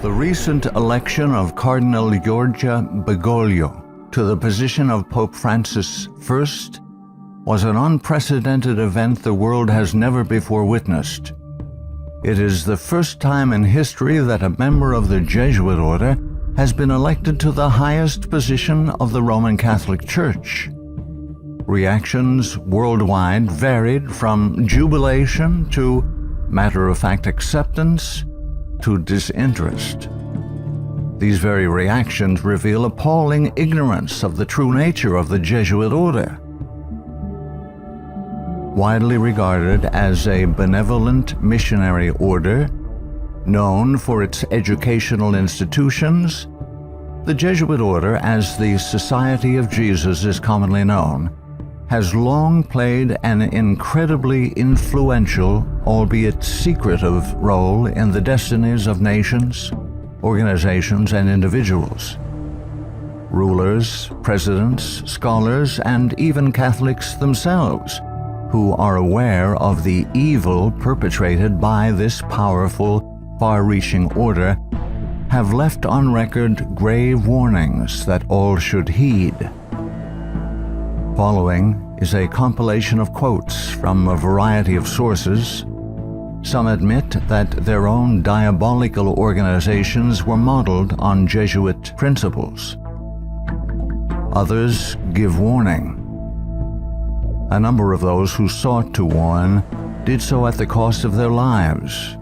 The recent election of Cardinal Giorgia Bergoglio to the position of Pope Francis I was an unprecedented event the world has never before witnessed. It is the first time in history that a member of the Jesuit order has been elected to the highest position of the Roman Catholic Church. Reactions worldwide varied from jubilation to matter-of-fact acceptance to disinterest. These very reactions reveal appalling ignorance of the true nature of the Jesuit order. Widely regarded as a benevolent missionary order, known for its educational institutions, the Jesuit order, as the Society of Jesus is commonly known, has long played an incredibly influential, albeit secretive, role in the destinies of nations, organizations, and individuals. Rulers, presidents, scholars, and even Catholics themselves, who are aware of the evil perpetrated by this powerful, far-reaching order, have left on record grave warnings that all should heed. Following is a compilation of quotes from a variety of sources. Some admit that their own diabolical organizations were modeled on Jesuit principles. Others give warning. A number of those who sought to warn did so at the cost of their lives.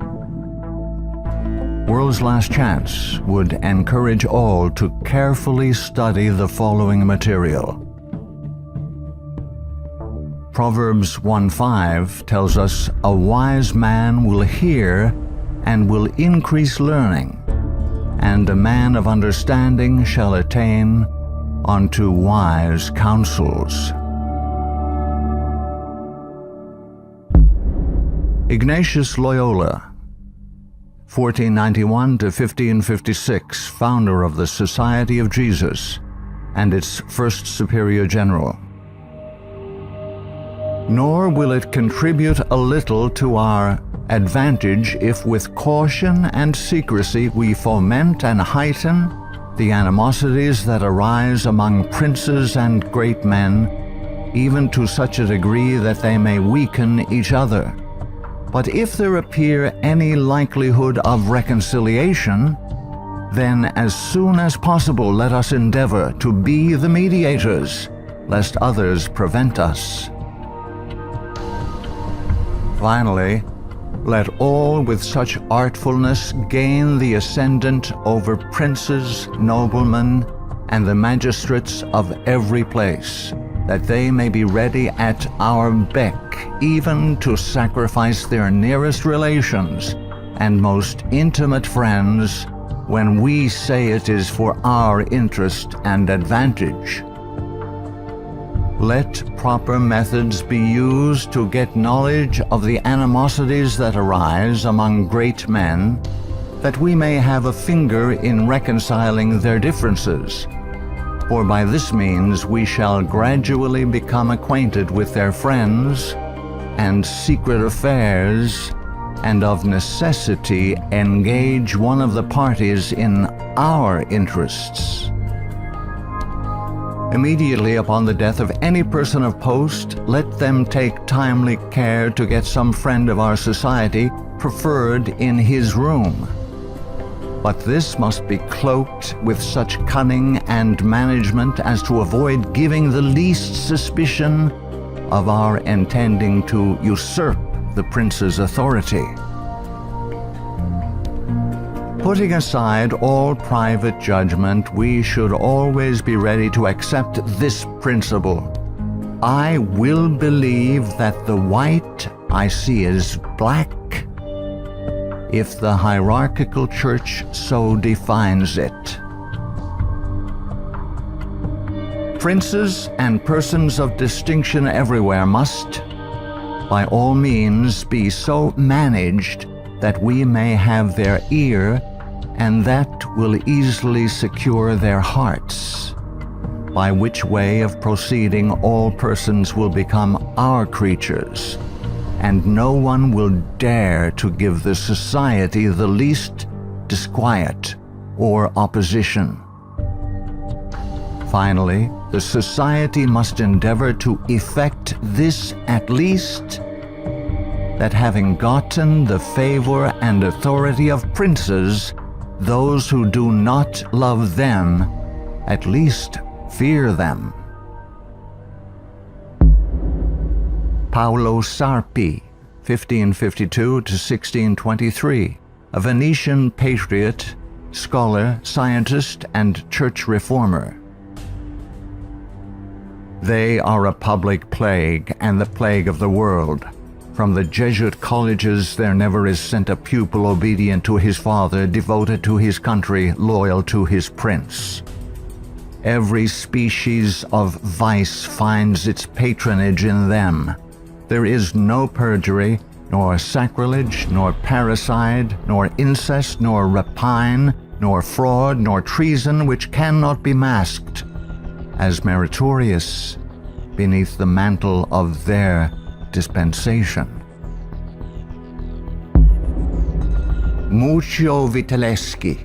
World's Last Chance would encourage all to carefully study the following material. Proverbs 1:5 tells us, "A wise man will hear and will increase learning, and a man of understanding shall attain unto wise counsels." Ignatius Loyola, 1491 to 1556, founder of the Society of Jesus and its first superior general. Nor will it contribute a little to our advantage if with caution and secrecy we foment and heighten the animosities that arise among princes and great men, even to such a degree that they may weaken each other. But if there appear any likelihood of reconciliation, then as soon as possible let us endeavor to be the mediators, lest others prevent us. Finally, let all with such artfulness gain the ascendant over princes, noblemen, and the magistrates of every place, that they may be ready at our beck, even to sacrifice their nearest relations and most intimate friends, when we say it is for our interest and advantage. Let proper methods be used to get knowledge of the animosities that arise among great men, that we may have a finger in reconciling their differences. For by this means we shall gradually become acquainted with their friends and secret affairs, and of necessity engage one of the parties in our interests. Immediately upon the death of any person of post, let them take timely care to get some friend of our society preferred in his room. But this must be cloaked with such cunning and management as to avoid giving the least suspicion of our intending to usurp the prince's authority. Putting aside all private judgment, we should always be ready to accept this principle. I will believe that the white I see is black, if the hierarchical church so defines it. Princes and persons of distinction everywhere must, by all means, be so managed that we may have their ear, and that will easily secure their hearts, by which way of proceeding all persons will become our creatures, and no one will dare to give the society the least disquiet or opposition. Finally, the society must endeavor to effect this at least, that having gotten the favor and authority of princes, those who do not love them at least fear them. Paolo Sarpi, 1552 to 1623, a Venetian patriot, scholar, scientist, and church reformer. They are a public plague and the plague of the world. From the Jesuit colleges there never is sent a pupil obedient to his father, devoted to his country, loyal to his prince. Every species of vice finds its patronage in them. There is no perjury, nor sacrilege, nor parricide, nor incest, nor rapine, nor fraud, nor treason, which cannot be masked as meritorious beneath the mantle of their dispensation. Muccio Vitelleschi,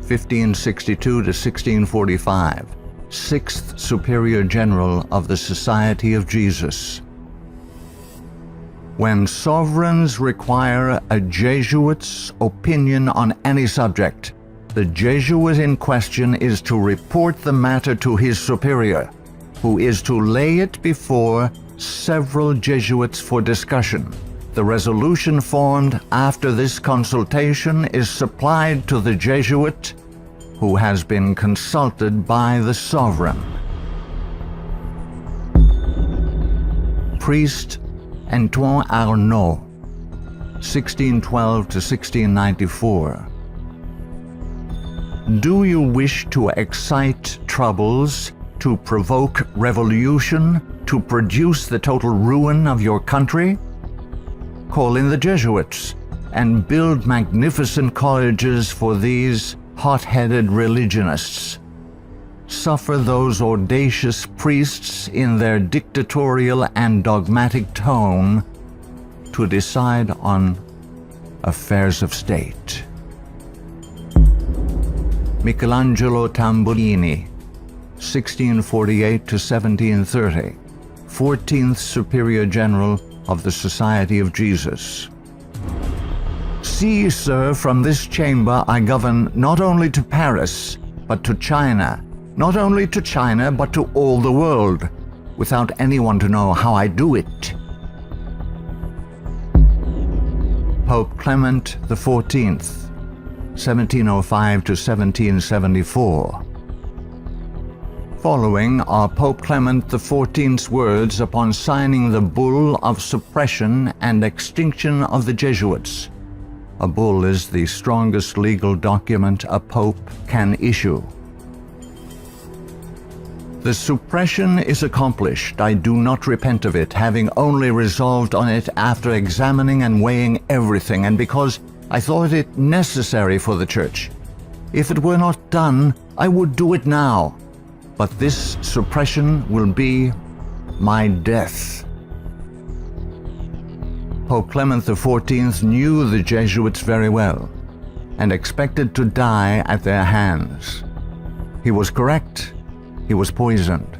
1562 to 1645, 6th Superior General of the Society of Jesus. When sovereigns require a Jesuit's opinion on any subject, the Jesuit in question is to report the matter to his superior, who is to lay it before several Jesuits for discussion. The resolution formed after this consultation is supplied to the Jesuit, who has been consulted by the sovereign. Priest Antoine Arnaud, 1612 to 1694. Do you wish to excite troubles, to provoke revolution, to produce the total ruin of your country? Call in the Jesuits and build magnificent colleges for these hot-headed religionists. Suffer those audacious priests in their dictatorial and dogmatic tone to decide on affairs of state. Michelangelo Tamburini, 1648 to 1730, 14th Superior General of the Society of Jesus. See, sir, from this chamber I govern not only to Paris, but to China, not only to China, but to all the world, without anyone to know how I do it. Pope Clement XIV, 1705 to 1774. Following are Pope Clement XIV's words upon signing the bull of suppression and extinction of the Jesuits. A bull is the strongest legal document a pope can issue. The suppression is accomplished. I do not repent of it, having only resolved on it after examining and weighing everything, and because I thought it necessary for the Church. If it were not done, I would do it now. But this suppression will be my death. Pope Clement XIV knew the Jesuits very well and expected to die at their hands. He was correct. He was poisoned.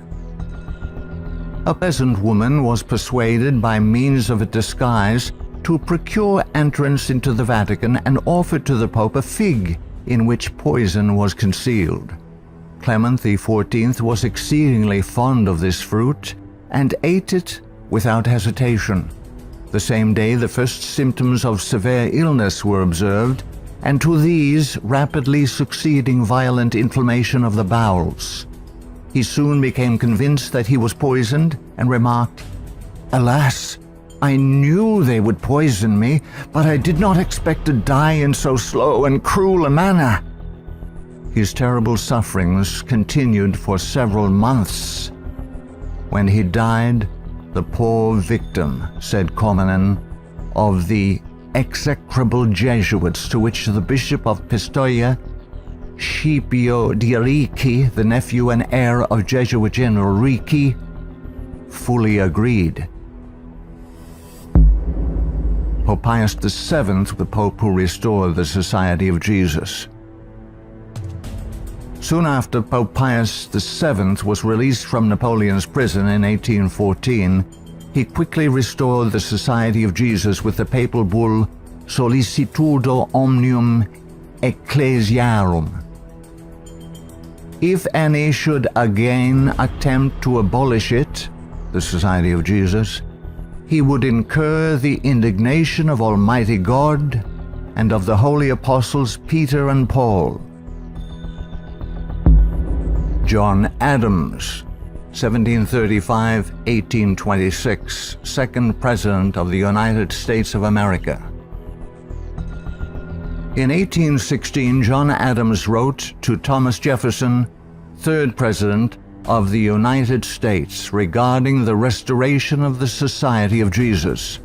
A peasant woman was persuaded by means of a disguise to procure entrance into the Vatican and offered to the Pope a fig in which poison was concealed. Clement XIV was exceedingly fond of this fruit and ate it without hesitation. The same day the first symptoms of severe illness were observed, and to these rapidly succeeding violent inflammation of the bowels. He soon became convinced that he was poisoned and remarked, "Alas, I knew they would poison me, but I did not expect to die in so slow and cruel a manner." His terrible sufferings continued for several months. When he died, the poor victim, said Comenon, of the execrable Jesuits to which the Bishop of Pistoia, Scipio di Ricci, the nephew and heir of Jesuit General Ricci, fully agreed. Pope Pius VII, the Pope who restored the Society of Jesus. Soon after Pope Pius VII was released from Napoleon's prison in 1814, he quickly restored the Society of Jesus with the papal bull Sollicitudo Omnium Ecclesiarum. If any should again attempt to abolish it, the Society of Jesus, he would incur the indignation of Almighty God and of the holy apostles Peter and Paul. John Adams, 1735–1826, second President of the United States of America. In 1816, John Adams wrote to Thomas Jefferson, third President of the United States, regarding the restoration of the Society of Jesus.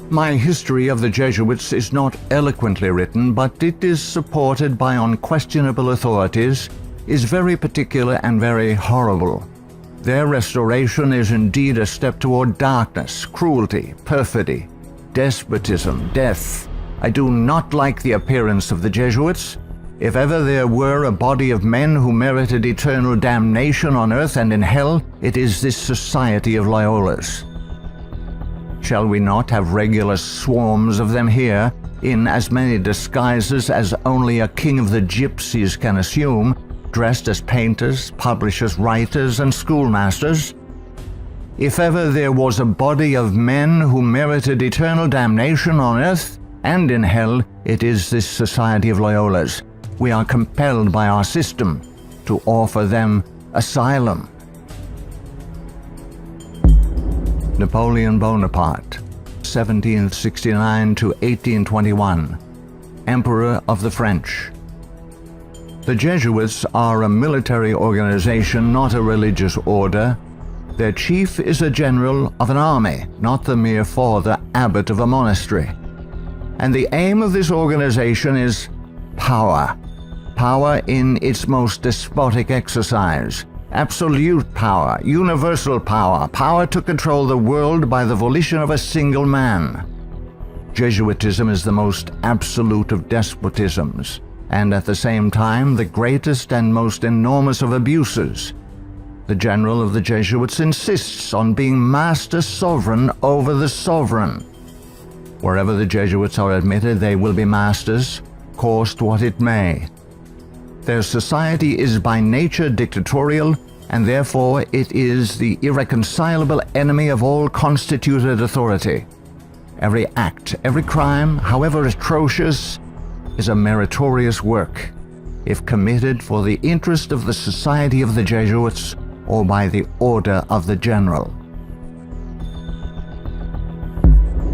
My history of the Jesuits is not eloquently written, but it is supported by unquestionable authorities, is very particular and very horrible. Their restoration is indeed a step toward darkness, cruelty, perfidy, despotism, death. I do not like the appearance of the Jesuits. If ever there were a body of men who merited eternal damnation on earth and in hell, it is this Society of Loyolas. Shall we not have regular swarms of them here, in as many disguises as only a king of the gypsies can assume, dressed as painters, publishers, writers, and schoolmasters? If ever there was a body of men who merited eternal damnation on earth and in hell, it is this Society of Loyolas. We are compelled by our system to offer them asylum. Napoleon Bonaparte, 1769–1821, Emperor of the French. The Jesuits are a military organization, not a religious order. Their chief is a general of an army, not the mere father abbot of a monastery. And the aim of this organization is power. Power in its most despotic exercise. Absolute power, universal power, power to control the world by the volition of a single man. Jesuitism is the most absolute of despotisms, and at the same time the greatest and most enormous of abuses. The general of the Jesuits insists on being master sovereign over the sovereign. Wherever the Jesuits are admitted, they will be masters, cost what it may. Their society is by nature dictatorial, and therefore it is the irreconcilable enemy of all constituted authority. Every act, every crime, however atrocious, is a meritorious work, if committed for the interest of the Society of the Jesuits or by the order of the general.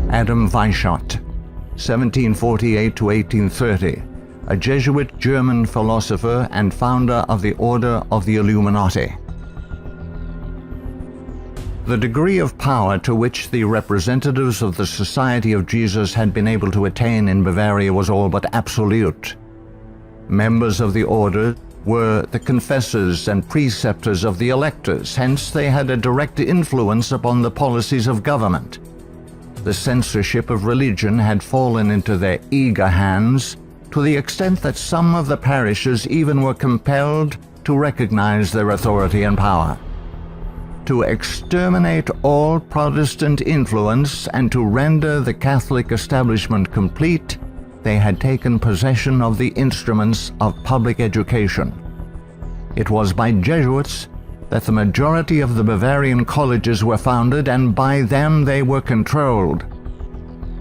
Adam Weishaupt, 1748–1830, a Jesuit German philosopher and founder of the Order of the Illuminati. The degree of power to which the representatives of the Society of Jesus had been able to attain in Bavaria was all but absolute. Members of the order were the confessors and preceptors of the electors, hence they had a direct influence upon the policies of government. The censorship of religion had fallen into their eager hands, to the extent that some of the parishes even were compelled to recognize their authority and power. To exterminate all Protestant influence and to render the Catholic establishment complete, they had taken possession of the instruments of public education. It was by Jesuits that the majority of the Bavarian colleges were founded, and by them they were controlled.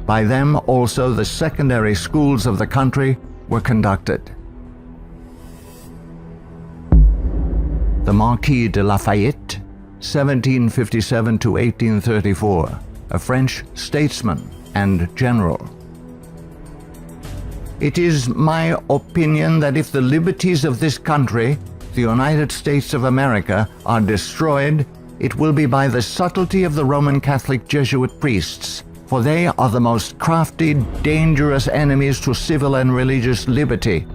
By them also the secondary schools of the country were conducted. The Marquis de Lafayette, 1757–1834, a French statesman and general. It is my opinion that if the liberties of this country, the United States of America, are destroyed, it will be by the subtlety of the Roman Catholic Jesuit priests, for they are the most crafty, dangerous enemies to civil and religious liberty.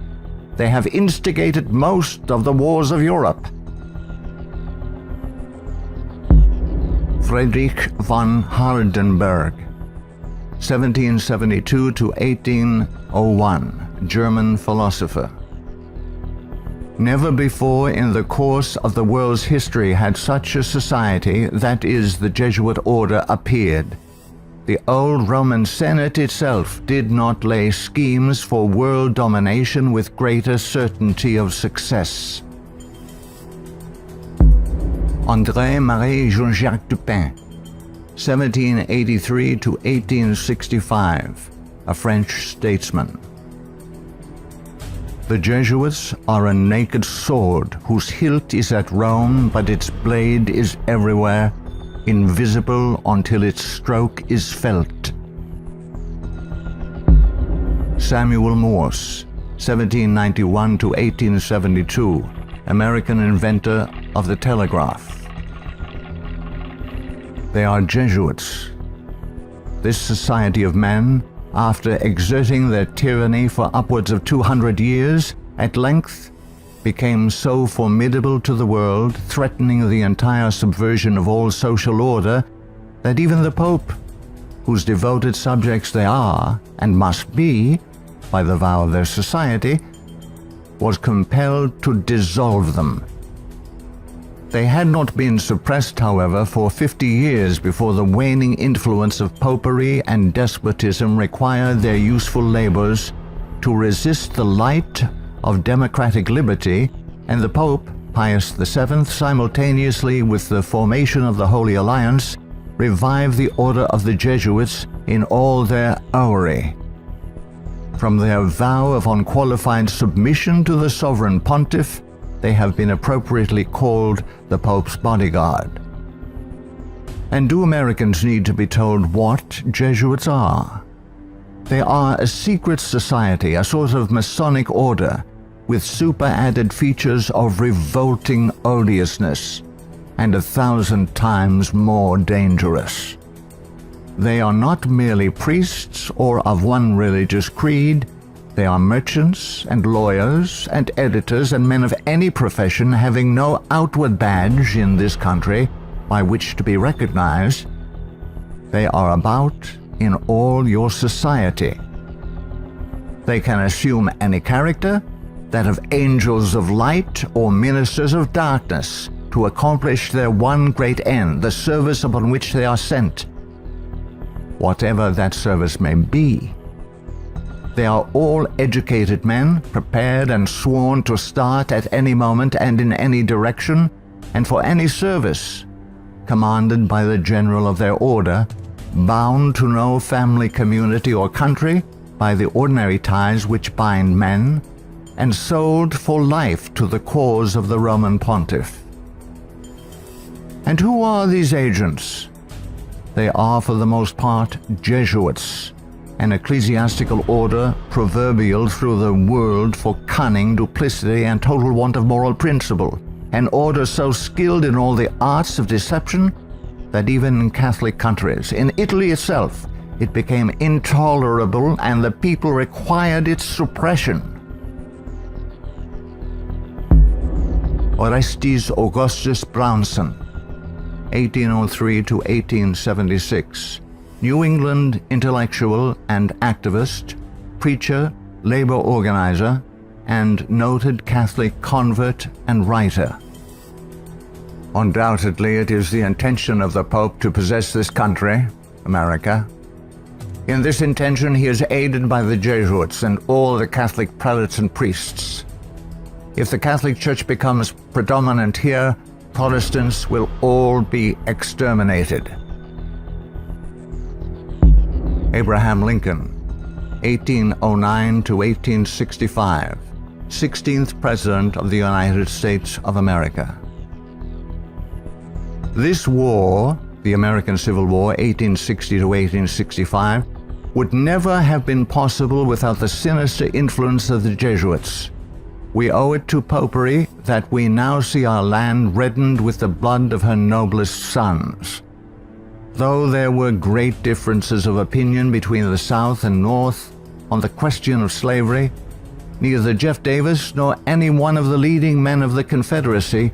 They have instigated most of the wars of Europe. Friedrich von Hardenberg, 1772 to 1801, German philosopher. Never before in the course of the world's history had such a society, that is, the Jesuit order, appeared. The old Roman Senate itself did not lay schemes for world domination with greater certainty of success. André-Marie Jean-Jacques Dupin, 1783 to 1865, a French statesman. The Jesuits are a naked sword whose hilt is at Rome, but its blade is everywhere, invisible until its stroke is felt. Samuel Morse, 1791 to 1872, American inventor of the telegraph. They are Jesuits. This society of men, after exerting their tyranny for upwards of 200 years, at length became so formidable to the world, threatening the entire subversion of all social order, that even the Pope, whose devoted subjects they are and must be by the vow of their society, was compelled to dissolve them. They had not been suppressed, however, for 50 years before the waning influence of popery and despotism required their useful labors to resist the light of democratic liberty, and the Pope, Pius VII, simultaneously with the formation of the Holy Alliance, revived the order of the Jesuits in all their aureory. From their vow of unqualified submission to the sovereign pontiff, they have been appropriately called the Pope's bodyguard. And do Americans need to be told what Jesuits are? They are a secret society, a sort of Masonic order, with super-added features of revolting odiousness, and 1,000 times more dangerous. They are not merely priests or of one religious creed. They are merchants and lawyers and editors and men of any profession having no outward badge in this country by which to be recognized. They are about in all your society. They can assume any character, that of angels of light or ministers of darkness, to accomplish their one great end, the service upon which they are sent. Whatever that service may be. They are all educated men, prepared and sworn to start at any moment and in any direction, and for any service, commanded by the general of their order, bound to no family, community, or country by the ordinary ties which bind men, and sold for life to the cause of the Roman pontiff. And who are these agents? They are for the most part Jesuits, an ecclesiastical order proverbial through the world for cunning, duplicity, and total want of moral principle, an order so skilled in all the arts of deception that even in Catholic countries, in Italy itself, it became intolerable and the people required its suppression. Orestes Augustus Brownson, 1803 to 1876, New England intellectual and activist, preacher, labor organizer, and noted Catholic convert and writer. Undoubtedly, it is the intention of the Pope to possess this country, America. In this intention, he is aided by the Jesuits and all the Catholic prelates and priests. If the Catholic Church becomes predominant here, Protestants will all be exterminated. Abraham Lincoln, 1809 to 1865, 16th President of the United States of America. This war, the American Civil War, 1860 to 1865, would never have been possible without the sinister influence of the Jesuits. We owe it to popery that we now see our land reddened with the blood of her noblest sons. Though there were great differences of opinion between the South and North on the question of slavery, neither Jeff Davis nor any one of the leading men of the Confederacy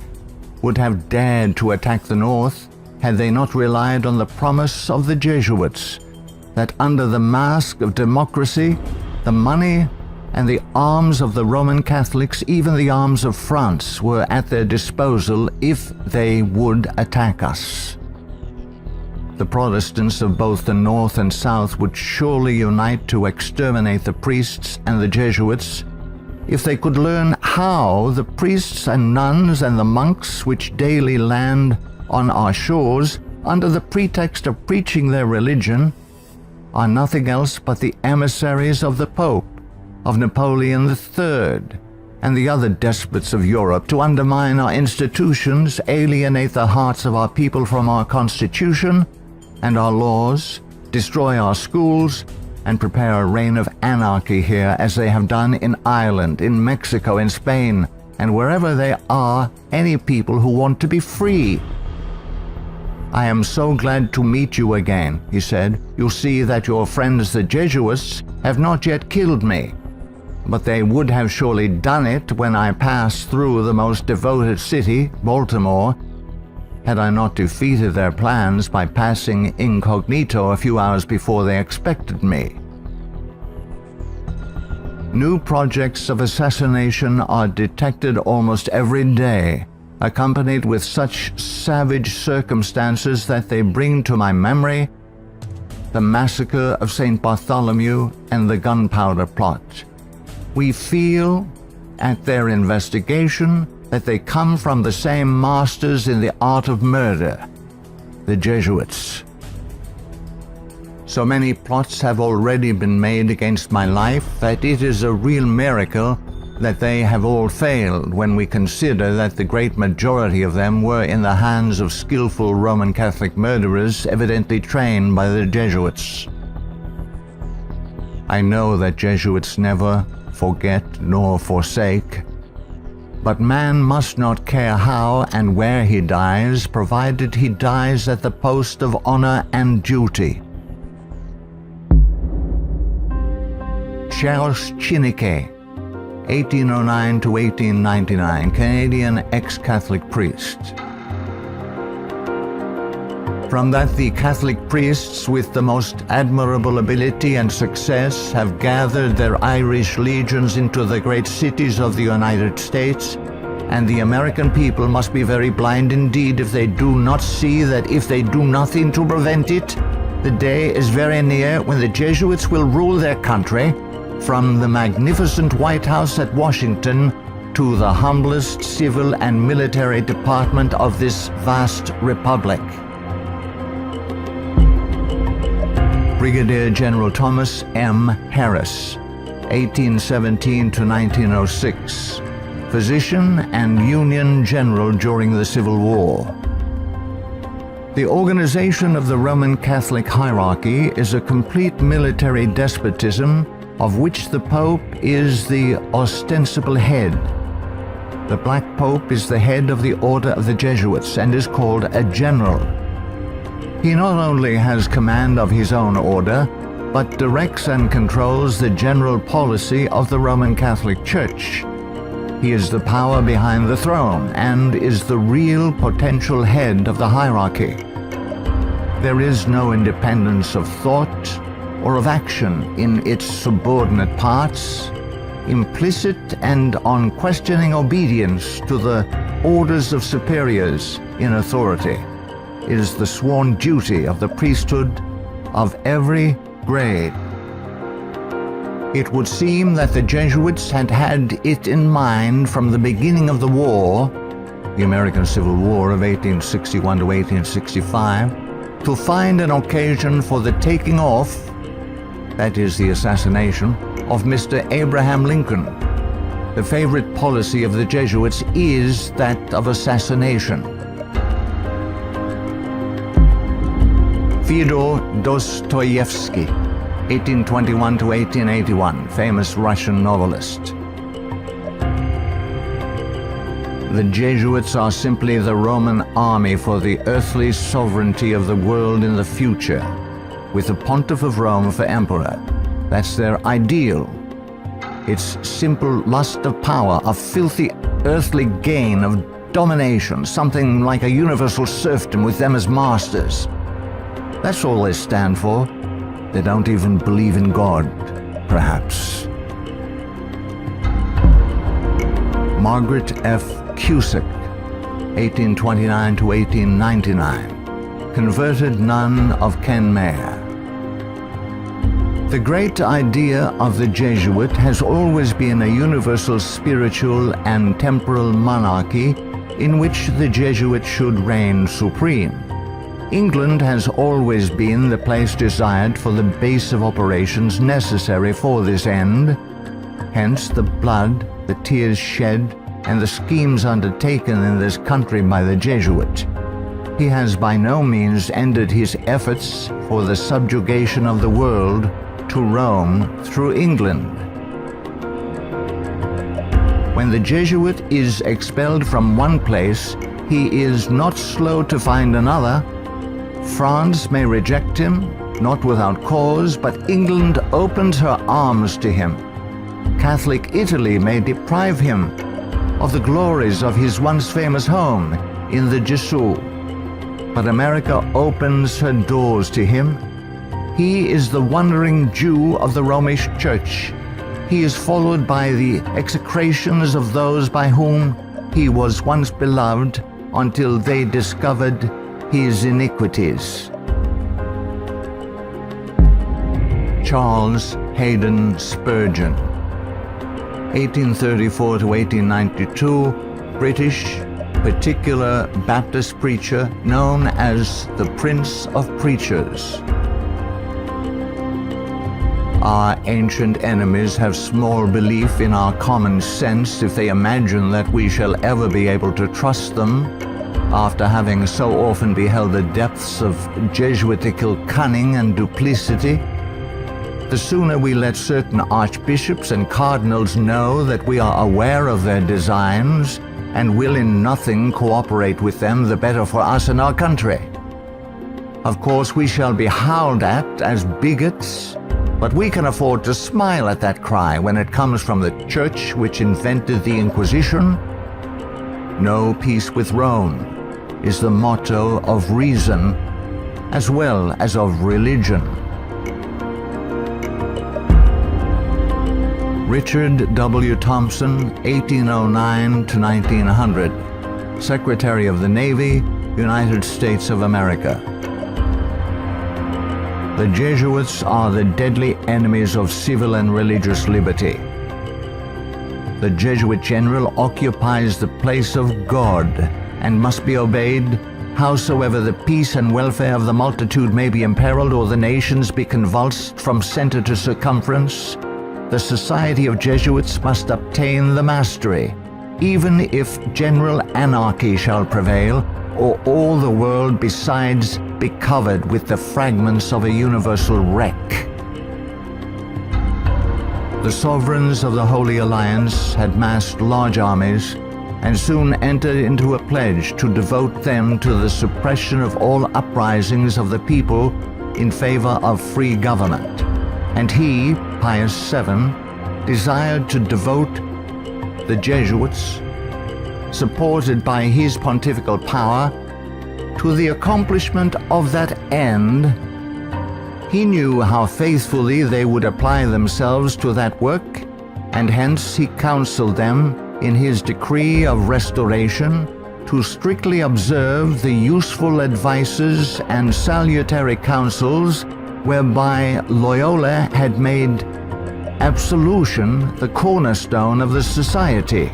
would have dared to attack the North had they not relied on the promise of the Jesuits that under the mask of democracy, the money and the arms of the Roman Catholics, even the arms of France, were at their disposal if they would attack us. The Protestants of both the North and South would surely unite to exterminate the priests and the Jesuits if they could learn how the priests and nuns and the monks which daily land on our shores under the pretext of preaching their religion are nothing else but the emissaries of the Pope, of Napoleon III, and the other despots of Europe to undermine our institutions, alienate the hearts of our people from our Constitution and our laws, destroy our schools, and prepare a reign of anarchy here as they have done in Ireland, in Mexico, in Spain, and wherever there are any people who want to be free. I am so glad to meet you again, he said. You'll see that your friends the Jesuits have not yet killed me, but they would have surely done it when I passed through the most devoted city, Baltimore, had I not defeated their plans by passing incognito a few hours before they expected me. New projects of assassination are detected almost every day, accompanied with such savage circumstances that they bring to my memory the massacre of St. Bartholomew and the gunpowder plot. We feel, at their investigation, that they come from the same masters in the art of murder, the Jesuits. So many plots have already been made against my life that it is a real miracle that they have all failed when we consider that the great majority of them were in the hands of skillful Roman Catholic murderers evidently trained by the Jesuits. I know that Jesuits never forget nor forsake, but man must not care how and where he dies, provided he dies at the post of honor and duty. Charles Chineke, 1809 to 1899, Canadian ex-Catholic priest. From that the Catholic priests with the most admirable ability and success have gathered their Irish legions into the great cities of the United States, and the American people must be very blind indeed if they do not see that if they do nothing to prevent it, the day is very near when the Jesuits will rule their country, from the magnificent White House at Washington to the humblest civil and military department of this vast republic. Brigadier General Thomas M. Harris, 1817 to 1906, physician and Union General during the Civil War. The organization of the Roman Catholic hierarchy is a complete military despotism of which the Pope is the ostensible head. The Black Pope is the head of the Order of the Jesuits and is called a general. He not only has command of his own order, but directs and controls the general policy of the Roman Catholic Church. He is the power behind the throne and is the real potential head of the hierarchy. There is no independence of thought or of action in its subordinate parts, implicit and unquestioning obedience to the orders of superiors in authority is the sworn duty of the priesthood of every grade. It would seem that the Jesuits had had it in mind from the beginning of the war, the American Civil War of 1861 to 1865, to find an occasion for the taking off, that is the assassination, of Mr. Abraham Lincoln. The favorite policy of the Jesuits is that of assassination. Fyodor Dostoevsky, 1821 to 1881, famous Russian novelist. The Jesuits are simply the Roman army for the earthly sovereignty of the world in the future, with the Pontiff of Rome for emperor. That's their ideal. It's simple lust of power, of filthy earthly gain, of domination, something like a universal serfdom with them as masters. That's all they stand for. They don't even believe in God, perhaps. Margaret F. Cusick, 1829 to 1899, converted nun of Kenmare. The great idea of the Jesuit has always been a universal spiritual and temporal monarchy in which the Jesuit should reign supreme. England has always been the place desired for the base of operations necessary for this end. Hence the blood, the tears shed, and the schemes undertaken in this country by the Jesuit. He has by no means ended his efforts for the subjugation of the world to Rome through England. When the Jesuit is expelled from one place, he is not slow to find another. France may reject him, not without cause, but England opens her arms to him. Catholic Italy may deprive him of the glories of his once famous home in the Jesuits, but America opens her doors to him. He is the wandering Jew of the Romish Church. He is followed by the execrations of those by whom he was once beloved until they discovered his iniquities. Charles Haddon Spurgeon, 1834 to 1892, British, particular Baptist preacher known as the Prince of Preachers. Our ancient enemies have small belief in our common sense if they imagine that we shall ever be able to trust them, after having so often beheld the depths of Jesuitical cunning and duplicity. The sooner we let certain archbishops and cardinals know that we are aware of their designs and will in nothing cooperate with them, the better for us and our country. Of course, we shall be howled at as bigots, but we can afford to smile at that cry when it comes from the church which invented the Inquisition. No peace with Rome is the motto of reason as well as of religion. Richard W. Thompson, 1809 to 1900, Secretary of the Navy, United States of America. The Jesuits are the deadly enemies of civil and religious liberty. The Jesuit general occupies the place of God and must be obeyed, howsoever the peace and welfare of the multitude may be imperiled or the nations be convulsed from center to circumference. The Society of Jesuits must obtain the mastery, even if general anarchy shall prevail, or all the world besides be covered with the fragments of a universal wreck. The sovereigns of the Holy Alliance had massed large armies and soon entered into a pledge to devote them to the suppression of all uprisings of the people in favor of free government. And he, Pius VII, desired to devote the Jesuits, supported by his pontifical power, to the accomplishment of that end. He knew how faithfully they would apply themselves to that work, and hence he counseled them in his decree of restoration to strictly observe the useful advices and salutary counsels whereby Loyola had made absolution the cornerstone of the society.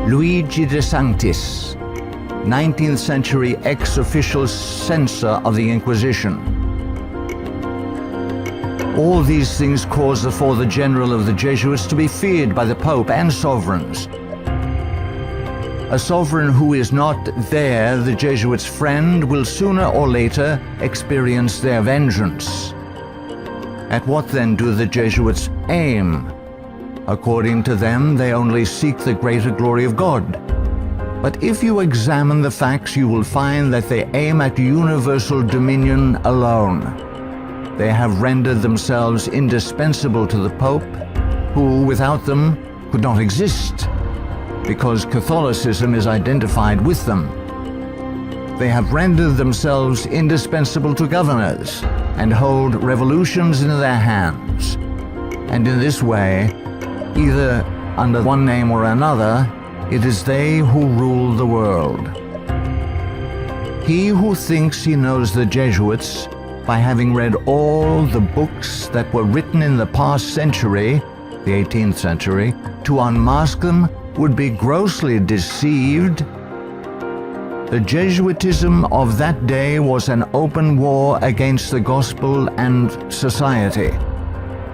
Luigi de Sanctis, 19th century ex-official censor of the Inquisition. All these things caused for the general of the Jesuits to be feared by the Pope and sovereigns. A sovereign who is not there, the Jesuits' friend, will sooner or later experience their vengeance. At what then do the Jesuits aim? According to them, they only seek the greater glory of God. But if you examine the facts, you will find that they aim at universal dominion alone. They have rendered themselves indispensable to the Pope, who without them could not exist, because Catholicism is identified with them. They have rendered themselves indispensable to governors and hold revolutions in their hands. And in this way, either under one name or another, it is they who rule the world. He who thinks he knows the Jesuits by having read all the books that were written in the past century, the 18th century, to unmask them would be grossly deceived. The Jesuitism of that day was an open war against the gospel and society.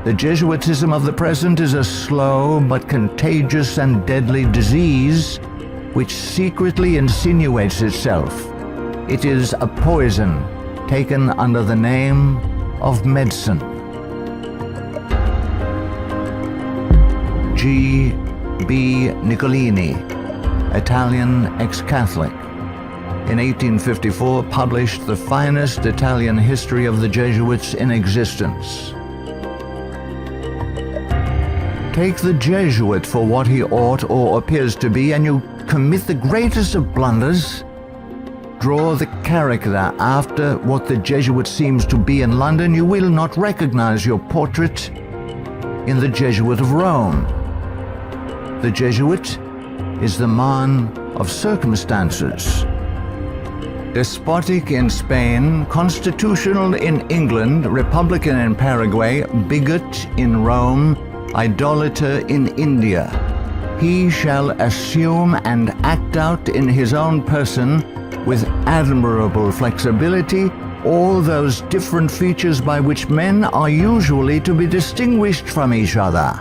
The Jesuitism of the present is a slow but contagious and deadly disease which secretly insinuates itself. It is a poison taken under the name of medicine. G. B. Nicolini, Italian ex-Catholic, in 1854 published the finest Italian history of the Jesuits in existence. Take the Jesuit for what he ought or appears to be, and you commit the greatest of blunders. Draw the character after what the Jesuit seems to be in London, you will not recognize your portrait in the Jesuit of Rome. The Jesuit is the man of circumstances. Despotic in Spain, constitutional in England, republican in Paraguay, bigot in Rome, idolater in India. He shall assume and act out in his own person, with admirable flexibility, all those different features by which men are usually to be distinguished from each other.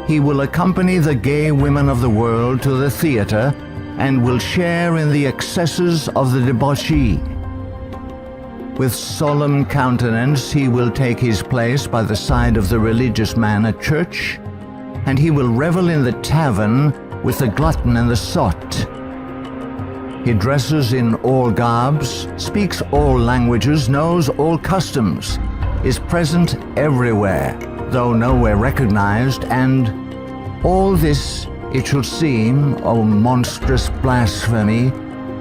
He will accompany the gay women of the world to the theater and will share in the excesses of the debauchee. With solemn countenance he will take his place by the side of the religious man at church, and he will revel in the tavern with the glutton and the sot. He dresses in all garbs, speaks all languages, knows all customs, is present everywhere, though nowhere recognized, and all this, it should seem, O monstrous blasphemy,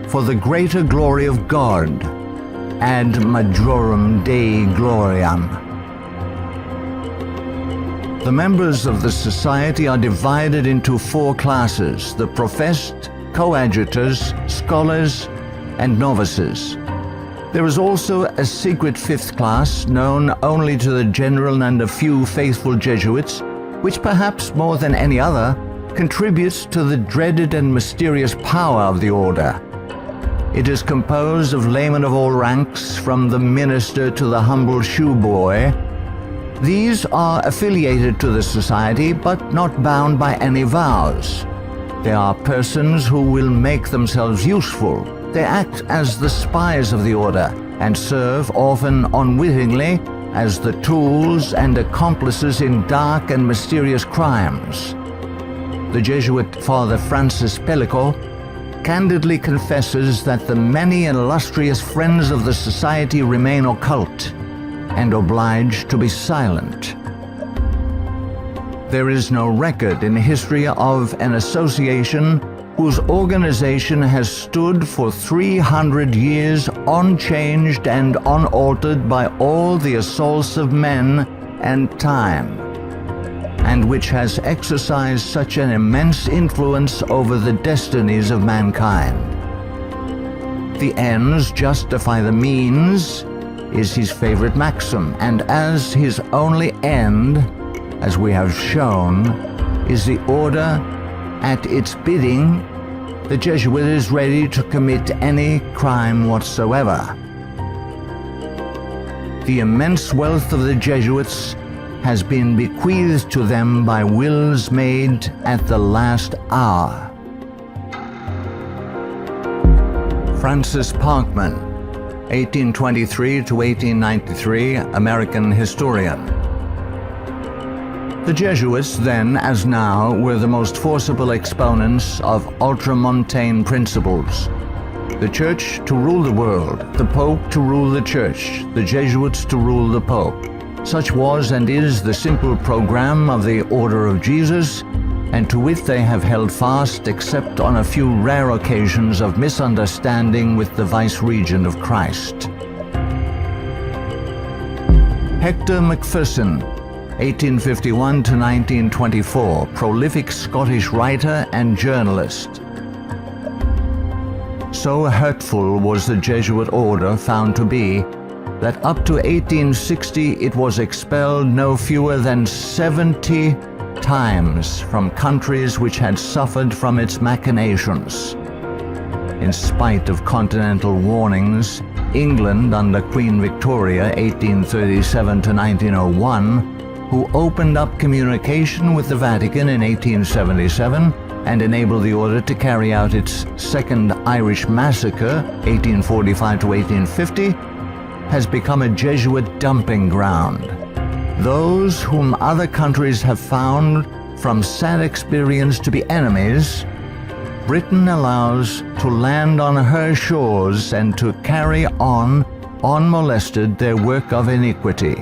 for the greater glory of God, ad majorem Dei gloriam. The members of the society are divided into 4 classes: the professed, coadjutors, scholars, and novices. There is also a secret 5th class, known only to the general and a few faithful Jesuits, which perhaps more than any other contributes to the dreaded and mysterious power of the order. It is composed of laymen of all ranks, from the minister to the humble shoeboy. These are affiliated to the society, but not bound by any vows. They are persons who will make themselves useful. They act as the spies of the order, and serve, often unwittingly, as the tools and accomplices in dark and mysterious crimes. The Jesuit Father Francis Pellico candidly confesses that the many and illustrious friends of the society remain occult and obliged to be silent. There is no record in history of an association whose organization has stood for 300 years unchanged and unaltered by all the assaults of men and time, and which has exercised such an immense influence over the destinies of mankind. The ends justify the means is his favorite maxim, and as his only end, as we have shown, is the order, at its bidding, the Jesuit is ready to commit any crime whatsoever. The immense wealth of the Jesuits has been bequeathed to them by wills made at the last hour. Francis Parkman, 1823 to 1893, American historian. The Jesuits, then as now, were the most forcible exponents of ultramontane principles. The Church to rule the world, the Pope to rule the Church, the Jesuits to rule the Pope. Such was and is the simple program of the Order of Jesus, and to which they have held fast except on a few rare occasions of misunderstanding with the vice-regent of Christ. Hector Macpherson, 1851 to 1924, prolific Scottish writer and journalist. So hurtful was the Jesuit order found to be that up to 1860 it was expelled no fewer than 70 times from countries which had suffered from its machinations. In spite of continental warnings, England under Queen Victoria 1837 to 1901, who opened up communication with the Vatican in 1877 and enabled the order to carry out its Second Irish Massacre 1845 to 1850, has become a Jesuit dumping ground. Those whom other countries have found from sad experience to be enemies, Britain allows to land on her shores and to carry on, unmolested, their work of iniquity.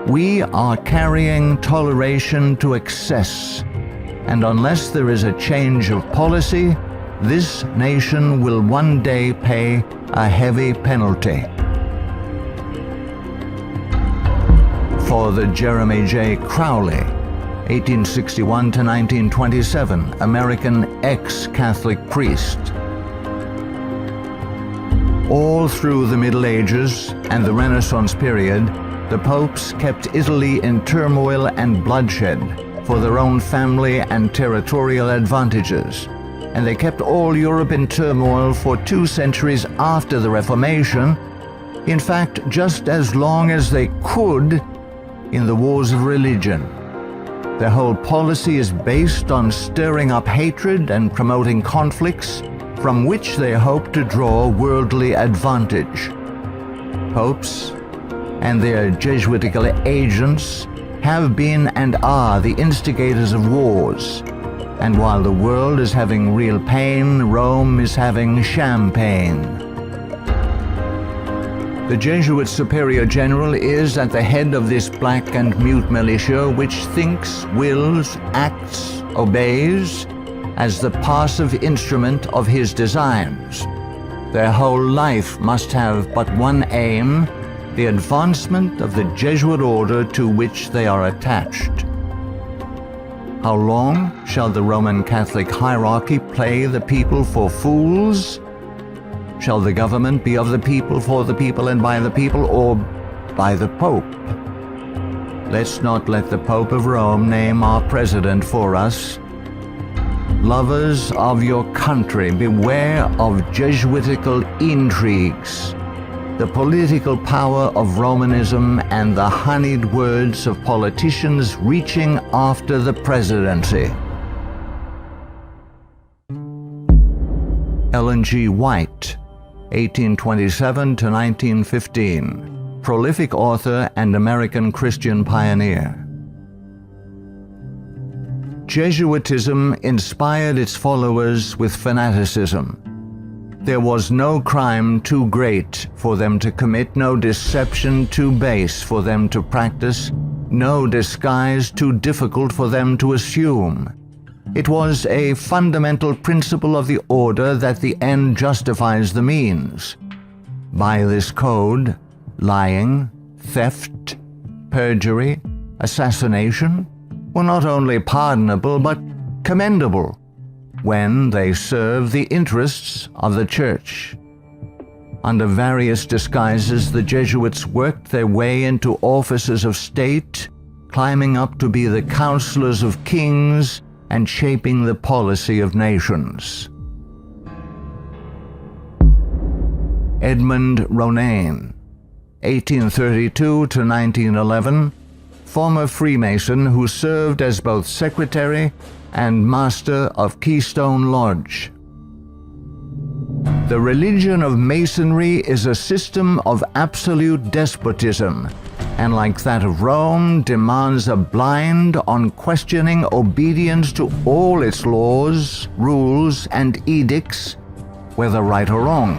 We are carrying toleration to excess, and unless there is a change of policy, this nation will one day pay a heavy penalty. For the Jeremy J. Crowley, 1861 to 1927, American ex-Catholic priest. All through the Middle Ages and the Renaissance period, the popes kept Italy in turmoil and bloodshed for their own family and territorial advantages, and they kept all Europe in turmoil for 2 centuries after the Reformation, in fact, just as long as they could in the wars of religion. Their whole policy is based on stirring up hatred and promoting conflicts from which they hope to draw worldly advantage. Popes and their Jesuitical agents have been and are the instigators of wars, and while the world is having real pain, Rome is having champagne. The Jesuit Superior General is at the head of this black and mute militia which thinks, wills, acts, obeys as the passive instrument of his designs. Their whole life must have but one aim: the advancement of the Jesuit order to which they are attached. How long shall the Roman Catholic hierarchy play the people for fools? Shall the government be of the people, for the people, and by the people, or by the Pope? Let's not let the Pope of Rome name our president for us. Lovers of your country, beware of Jesuitical intrigues, the political power of Romanism, and the honeyed words of politicians reaching after the presidency. Ellen G. White, 1827 to 1915, prolific author and American Christian pioneer. Jesuitism inspired its followers with fanaticism. There was no crime too great for them to commit, no deception too base for them to practice, no disguise too difficult for them to assume. It was a fundamental principle of the order that the end justifies the means. By this code, lying, theft, perjury, assassination were not only pardonable but commendable when they serve the interests of the Church. Under various disguises, the Jesuits worked their way into offices of state, climbing up to be the counselors of kings and shaping the policy of nations. Edmund Ronayne, 1832 to 1911, former Freemason who served as both secretary and master of Keystone Lodge. The religion of Masonry is a system of absolute despotism, and like that of Rome, demands a blind, unquestioning obedience to all its laws, rules, and edicts, whether right or wrong.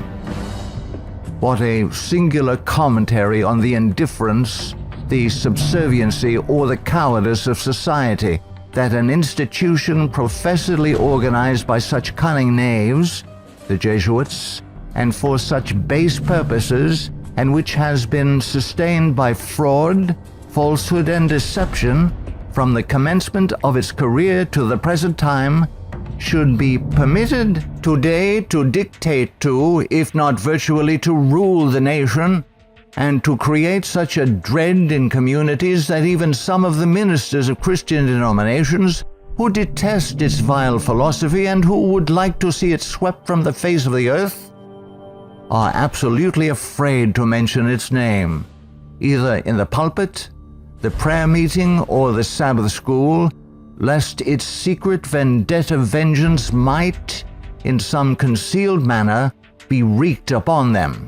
What a singular commentary on the indifference, the subserviency, or the cowardice of society that an institution professedly organized by such cunning knaves, the Jesuits, and for such base purposes, and which has been sustained by fraud, falsehood, and deception from the commencement of its career to the present time, should be permitted today to dictate to, if not virtually to rule the nation, and to create such a dread in communities that even some of the ministers of Christian denominations, who detest its vile philosophy and who would like to see it swept from the face of the earth, are absolutely afraid to mention its name, either in the pulpit, the prayer meeting, or the Sabbath school, lest its secret vendetta vengeance might, in some concealed manner, be wreaked upon them.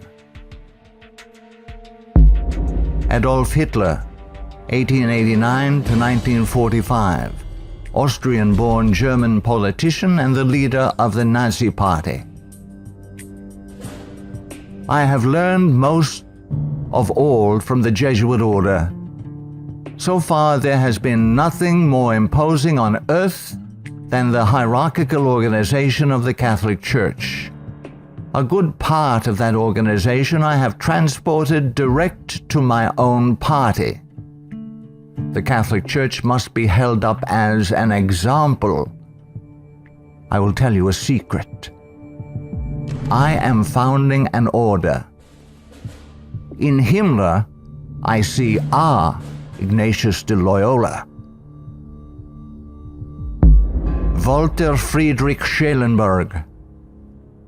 Adolf Hitler, 1889 to 1945, Austrian-born German politician and the leader of the Nazi Party. I have learned most of all from the Jesuit order. So far, there has been nothing more imposing on earth than the hierarchical organization of the Catholic Church. A good part of that organization I have transported direct to my own party. The Catholic Church must be held up as an example. I will tell you a secret. I am founding an order. In Himmler, I see our Ignatius de Loyola. Walter Friedrich Schellenberg,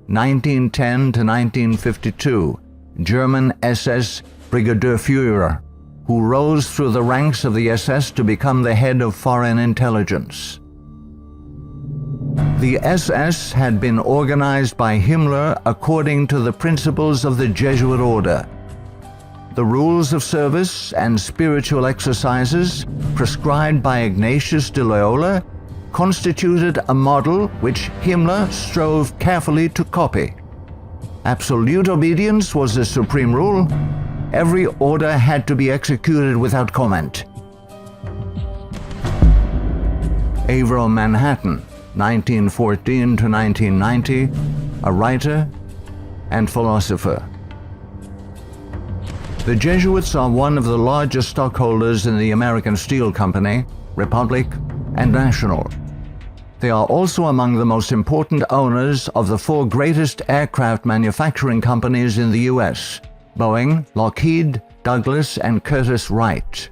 1910 to 1952, German SS Brigadier Führer, who rose through the ranks of the SS to become the head of foreign intelligence. The SS had been organized by Himmler according to the principles of the Jesuit order. The rules of service and spiritual exercises prescribed by Ignatius de Loyola constituted a model which Himmler strove carefully to copy. Absolute obedience was the supreme rule. Every order had to be executed without comment. Avro Manhattan, 1914 to 1990, a writer and philosopher. The Jesuits are one of the largest stockholders in the American Steel Company, Republic, and National. They are also among the most important owners of the four greatest aircraft manufacturing companies in the U.S., Boeing, Lockheed, Douglas, and Curtiss-Wright.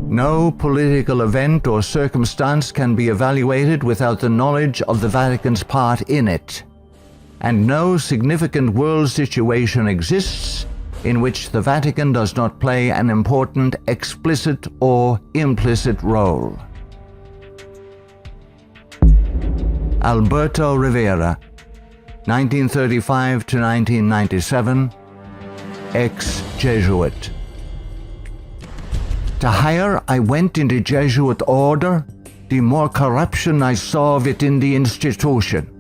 No political event or circumstance can be evaluated without the knowledge of the Vatican's part in it, and no significant world situation exists in which the Vatican does not play an important explicit or implicit role. Alberto Rivera, 1935 to 1997, ex-Jesuit. The higher I went in the Jesuit order, the more corruption I saw of it in the institution.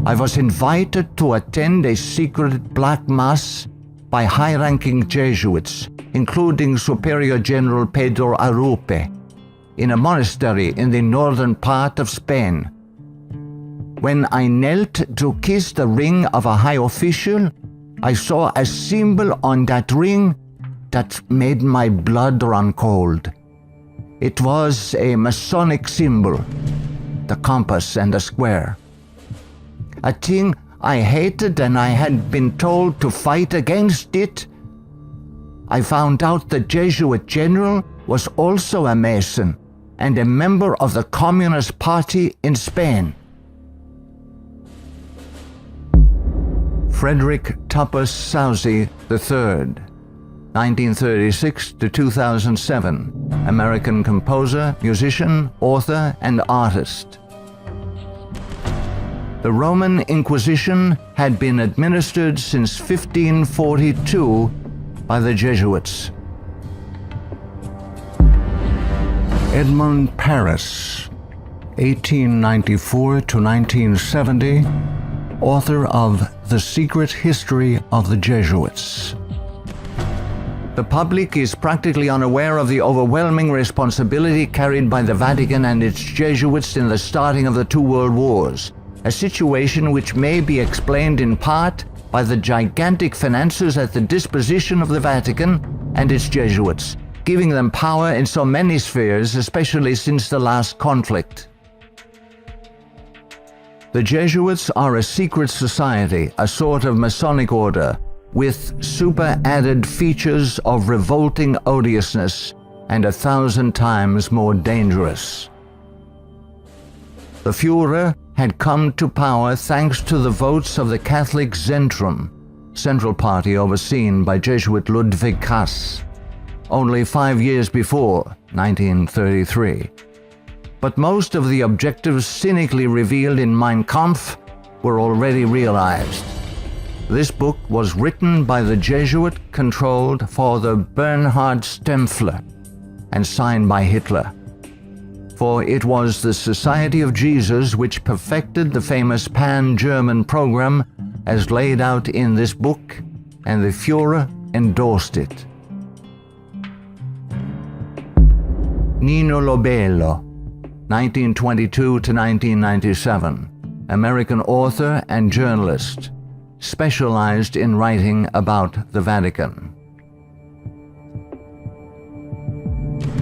I was invited to attend a secret black mass by high-ranking Jesuits, including Superior General Pedro Arupe, in a monastery in the northern part of Spain. When I knelt to kiss the ring of a high official, I saw a symbol on that ring that made my blood run cold. It was a Masonic symbol, the compass and the square. A thing I hated, and I had been told to fight against it. I found out the Jesuit general was also a Mason and a member of the Communist Party in Spain. Frederick Tupper Southey III, 1936 to 2007, American composer, musician, author, and artist. The Roman Inquisition had been administered since 1542 by the Jesuits. Edmund Paris, 1894 to 1970, author of The Secret History of the Jesuits. The public is practically unaware of the overwhelming responsibility carried by the Vatican and its Jesuits in the starting of the two world wars, a situation which may be explained in part by the gigantic finances at the disposition of the Vatican and its Jesuits, giving them power in so many spheres, especially since the last conflict. The Jesuits are a secret society, a sort of Masonic order, with super-added features of revolting odiousness and 1,000 times more dangerous. The Führer had come to power thanks to the votes of the Catholic Zentrum, Central Party overseen by Jesuit Ludwig Kass, only 5 years before, 1933. But most of the objectives cynically revealed in Mein Kampf were already realized. This book was written by the Jesuit-controlled Father Bernhard Stempfler and signed by Hitler. For it was the Society of Jesus which perfected the famous Pan-German program as laid out in this book, and the Führer endorsed it. Nino Lobello, 1922 to 1997, American author and journalist, specialized in writing about the Vatican.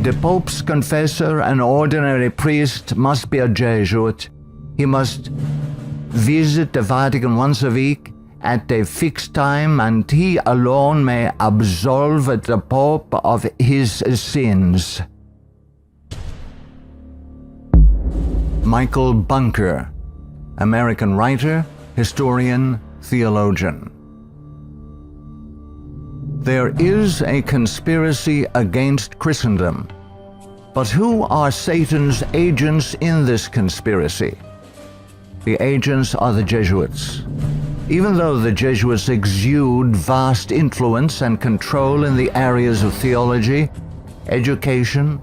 The Pope's confessor, an ordinary priest, must be a Jesuit. He must visit the Vatican once a week at a fixed time, and he alone may absolve the Pope of his sins. Michael Bunker, American writer, historian, theologian. There is a conspiracy against Christendom, but who are Satan's agents in this conspiracy? The agents are the Jesuits. Even though the Jesuits exude vast influence and control in the areas of theology, education,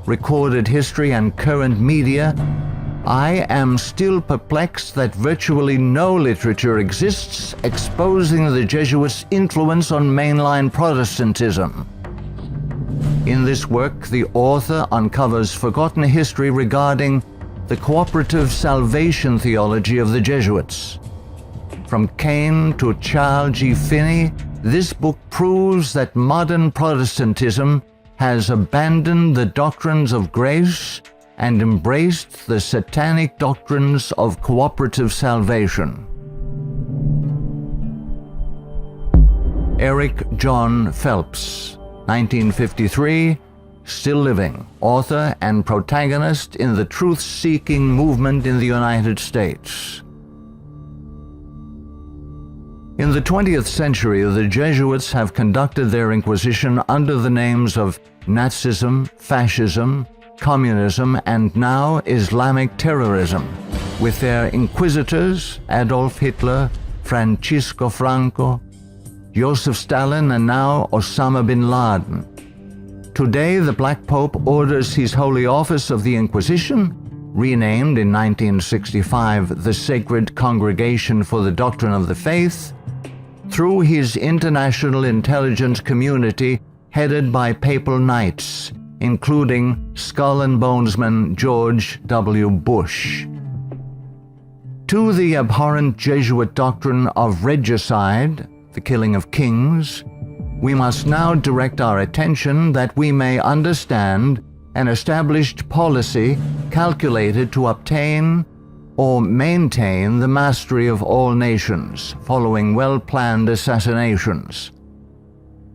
recorded history, and current media, I am still perplexed that virtually no literature exists exposing the Jesuits' influence on mainline Protestantism. In this work, the author uncovers forgotten history regarding the cooperative salvation theology of the Jesuits. From Cain to Charles G. Finney, this book proves that modern Protestantism has abandoned the doctrines of grace and embraced the satanic doctrines of cooperative salvation. Eric John Phelps, 1953, still living, author and protagonist in the truth-seeking movement in the United States. In the 20th century, the Jesuits have conducted their inquisition under the names of Nazism, fascism, communism, and now Islamic terrorism, with their inquisitors Adolf Hitler, Francisco Franco, Joseph Stalin, and now Osama bin Laden. Today, the Black Pope orders his Holy Office of the Inquisition, renamed in 1965 the Sacred Congregation for the Doctrine of the Faith, through his international intelligence community headed by papal knights, including Skull and Bonesman George W. Bush. To the abhorrent Jesuit doctrine of regicide, the killing of kings, we must now direct our attention that we may understand an established policy calculated to obtain or maintain the mastery of all nations, following well-planned assassinations.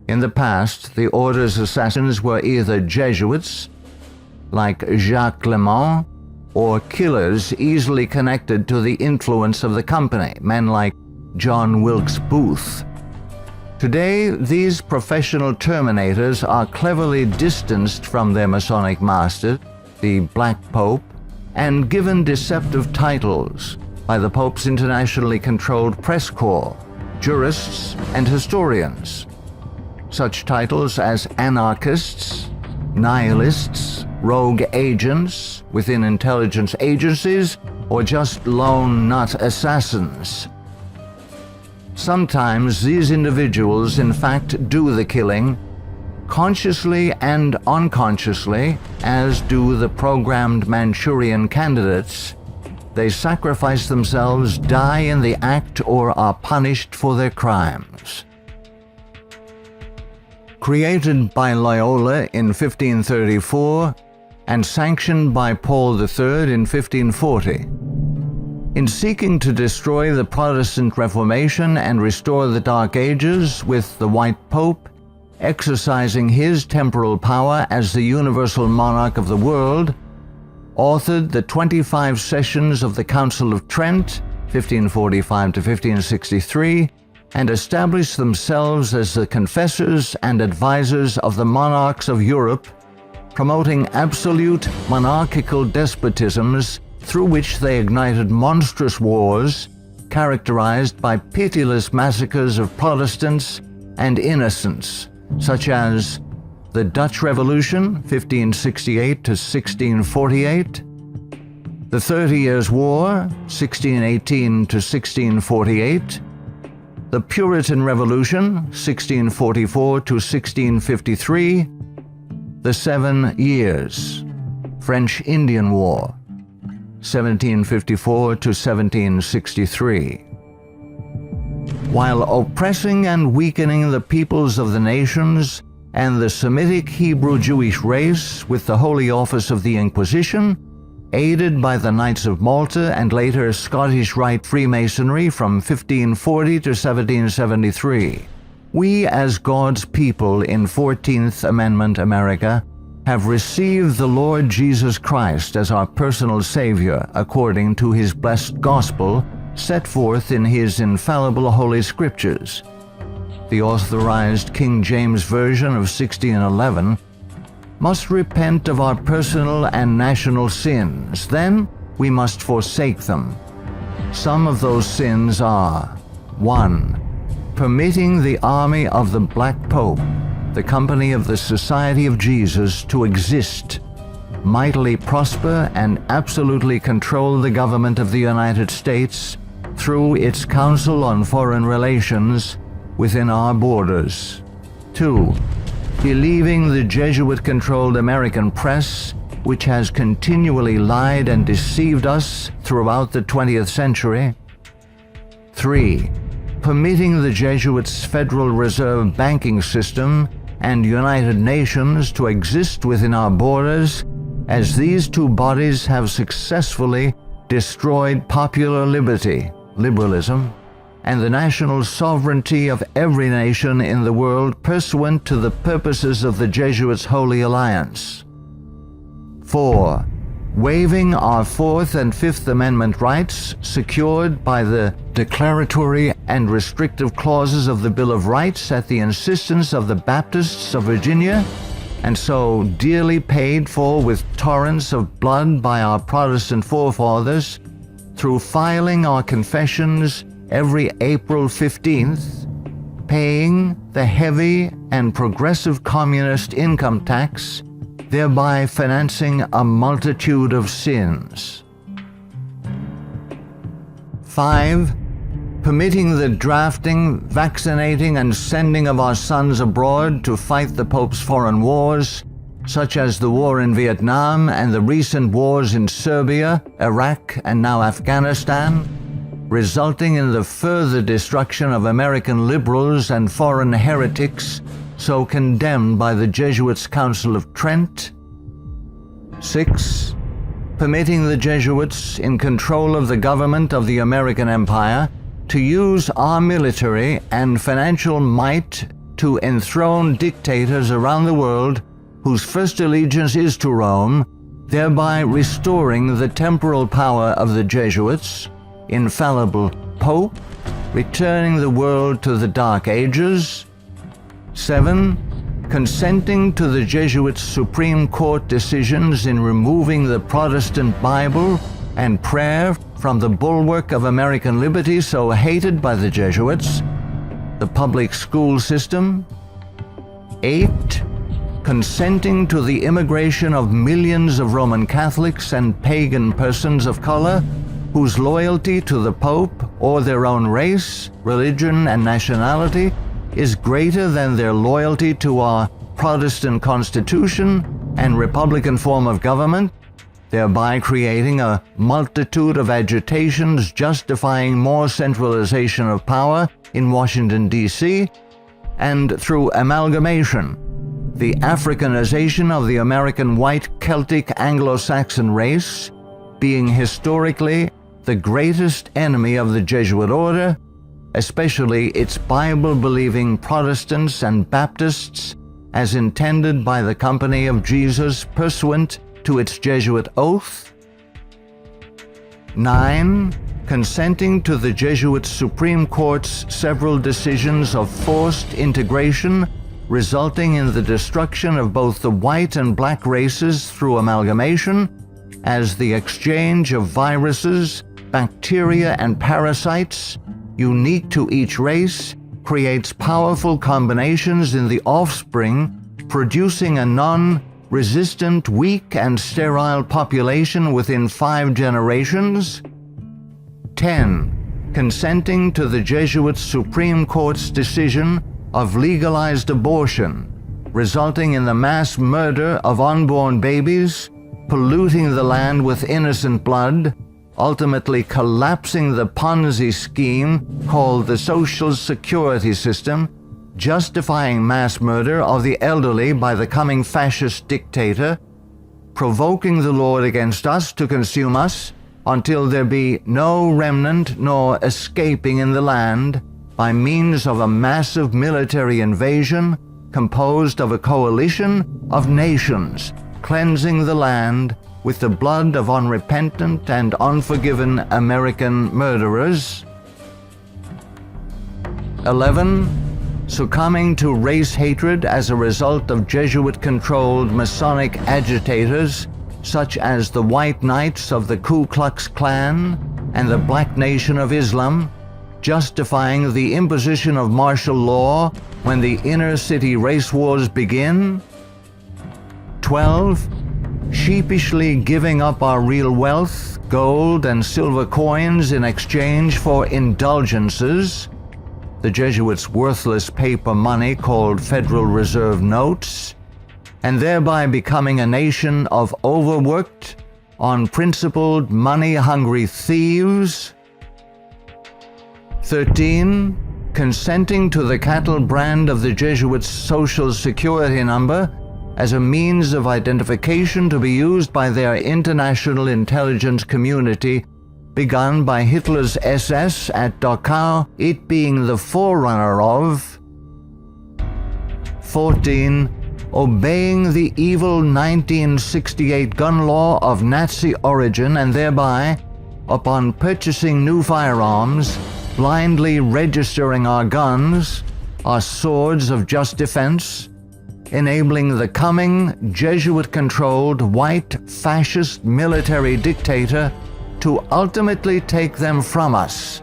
In the past, the order's assassins were either Jesuits, like Jacques Clement, or killers easily connected to the influence of the company, men like John Wilkes Booth. Today, these professional terminators are cleverly distanced from their Masonic master, the Black Pope, and given deceptive titles by the Pope's internationally controlled press corps, jurists, and historians. Such titles as anarchists, nihilists, rogue agents within intelligence agencies, or just lone nut assassins. Sometimes these individuals in fact do the killing, consciously and unconsciously, as do the programmed Manchurian candidates, they sacrifice themselves, die in the act, or are punished for their crimes. Created by Loyola in 1534 and sanctioned by Paul III in 1540. In seeking to destroy the Protestant Reformation and restore the Dark Ages with the White Pope, exercising his temporal power as the universal monarch of the world, authored the 25 sessions of the Council of Trent, 1545 to 1563, and established themselves as the confessors and advisors of the monarchs of Europe, promoting absolute monarchical despotisms through which they ignited monstrous wars characterized by pitiless massacres of Protestants and innocents, such as the Dutch Revolution, 1568 to 1648, the 30 Years' War, 1618 to 1648, the Puritan Revolution, 1644 to 1653, the 7 Years, French Indian War, 1754 to 1763. While oppressing and weakening the peoples of the nations and the Semitic Hebrew Jewish race with the Holy Office of the Inquisition, aided by the Knights of Malta and later Scottish Rite Freemasonry from 1540 to 1773, we as God's people in 14th Amendment America have received the Lord Jesus Christ as our personal Savior according to His blessed gospel set forth in His infallible Holy Scriptures. The Authorized King James Version of 1611, must repent of our personal and national sins. Then we must forsake them. Some of those sins are: 1. Permitting the army of the Black Pope, the company of the Society of Jesus, to exist, mightily prosper, and absolutely control the government of the United States through its Council on Foreign Relations within our borders. 2. Believing the Jesuit-controlled American press, which has continually lied and deceived us throughout the 20th century. 3. Permitting the Jesuits' Federal Reserve banking system and United Nations to exist within our borders, as these two bodies have successfully destroyed popular liberty, liberalism, and the national sovereignty of every nation in the world pursuant to the purposes of the Jesuits' Holy Alliance. 4. Waiving our Fourth and Fifth Amendment rights secured by the declaratory and restrictive clauses of the Bill of Rights at the insistence of the Baptists of Virginia, and so dearly paid for with torrents of blood by our Protestant forefathers, through filing our confessions every April 15th, paying the heavy and progressive communist income tax, thereby financing a multitude of sins. 5. Permitting the drafting, vaccinating, and sending of our sons abroad to fight the Pope's foreign wars, such as the war in Vietnam and the recent wars in Serbia, Iraq, and now Afghanistan, resulting in the further destruction of American liberals and foreign heretics so condemned by the Jesuits' Council of Trent. 6. Permitting the Jesuits in control of the government of the American Empire to use our military and financial might to enthrone dictators around the world whose first allegiance is to Rome, thereby restoring the temporal power of the Jesuits, infallible Pope, returning the world to the Dark Ages. 7. Consenting to the Jesuits' Supreme Court decisions in removing the Protestant Bible and prayer from the bulwark of American liberty so hated by the Jesuits, the public school system. 8. Consenting to the immigration of millions of Roman Catholics and pagan persons of color whose loyalty to the Pope or their own race, religion, and nationality is greater than their loyalty to our Protestant constitution and Republican form of government, thereby creating a multitude of agitations justifying more centralization of power in Washington, D.C., and through amalgamation, the Africanization of the American white Celtic Anglo-Saxon race, being historically the greatest enemy of the Jesuit order, especially its Bible-believing Protestants and Baptists, as intended by the Company of Jesus pursuant to its Jesuit oath. 9. Consenting to the Jesuit Supreme Court's several decisions of forced integration, resulting in the destruction of both the white and black races through amalgamation, as the exchange of viruses, bacteria, and parasites, unique to each race, creates powerful combinations in the offspring, producing a non-resistant, weak, and sterile population within 5 generations. 10. Consenting to the Jesuit Supreme Court's decision of legalized abortion, resulting in the mass murder of unborn babies, polluting the land with innocent blood, ultimately collapsing the Ponzi scheme called the Social Security system, justifying mass murder of the elderly by the coming fascist dictator, provoking the Lord against us to consume us, until there be no remnant nor escaping in the land, by means of a massive military invasion composed of a coalition of nations, cleansing the land with the blood of unrepentant and unforgiven American murderers. 11. Succumbing to race hatred as a result of Jesuit-controlled Masonic agitators such as the White Knights of the Ku Klux Klan and the Black Nation of Islam, justifying the imposition of martial law when the inner-city race wars begin. 12. Sheepishly giving up our real wealth, gold and silver coins in exchange for indulgences, the Jesuits' worthless paper money called Federal Reserve notes, and thereby becoming a nation of overworked, unprincipled, money-hungry thieves. 13. Consenting to the cattle brand of the Jesuits' Social Security number as a means of identification to be used by their international intelligence community, begun by Hitler's SS at Dachau, it being the forerunner of. 14. Obeying the evil 1968 gun law of Nazi origin and thereby, upon purchasing new firearms, blindly registering our guns, our swords of just defense, enabling the coming Jesuit-controlled white fascist military dictator to ultimately take them from us,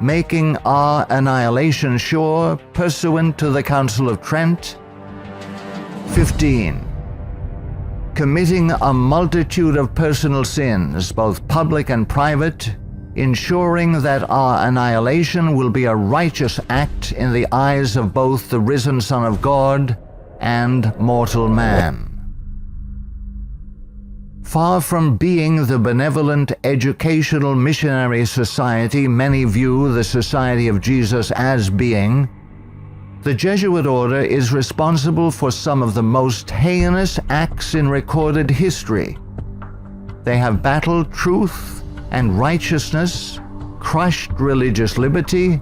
making our annihilation sure pursuant to the Council of Trent. 15. Committing a multitude of personal sins, both public and private, ensuring that our annihilation will be a righteous act in the eyes of both the risen Son of God and mortal man. Far from being the benevolent educational missionary society many view the Society of Jesus as being, the Jesuit order is responsible for some of the most heinous acts in recorded history. They have battled truth and righteousness, crushed religious liberty,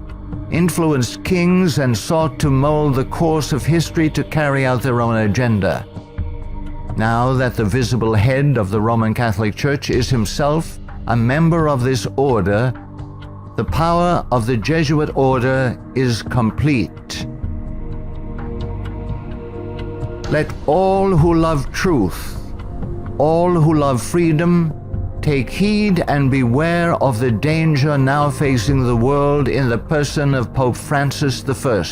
influenced kings, and sought to mold the course of history to carry out their own agenda. Now that the visible head of the Roman Catholic Church is himself a member of this order, the power of the Jesuit order is complete. Let all who love truth, all who love freedom, take heed and beware of the danger now facing the world in the person of Pope Francis I.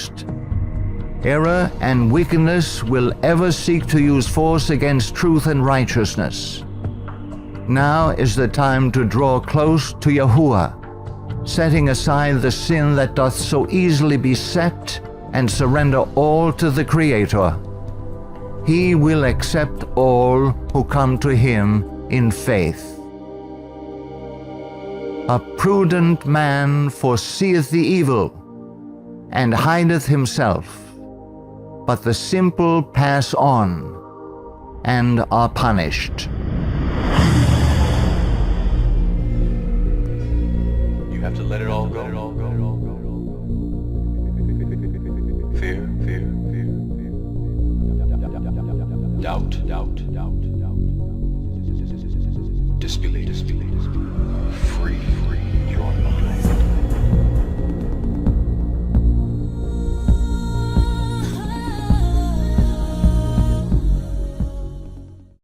Error and wickedness will ever seek to use force against truth and righteousness. Now is the time to draw close to Yahuwah, setting aside the sin that doth so easily beset, and surrender all to the Creator. He will accept all who come to him in faith. A prudent man foreseeth the evil, and hideth himself, but the simple pass on, and are punished. You have to let it all go. Fear. Doubt. Disbelief.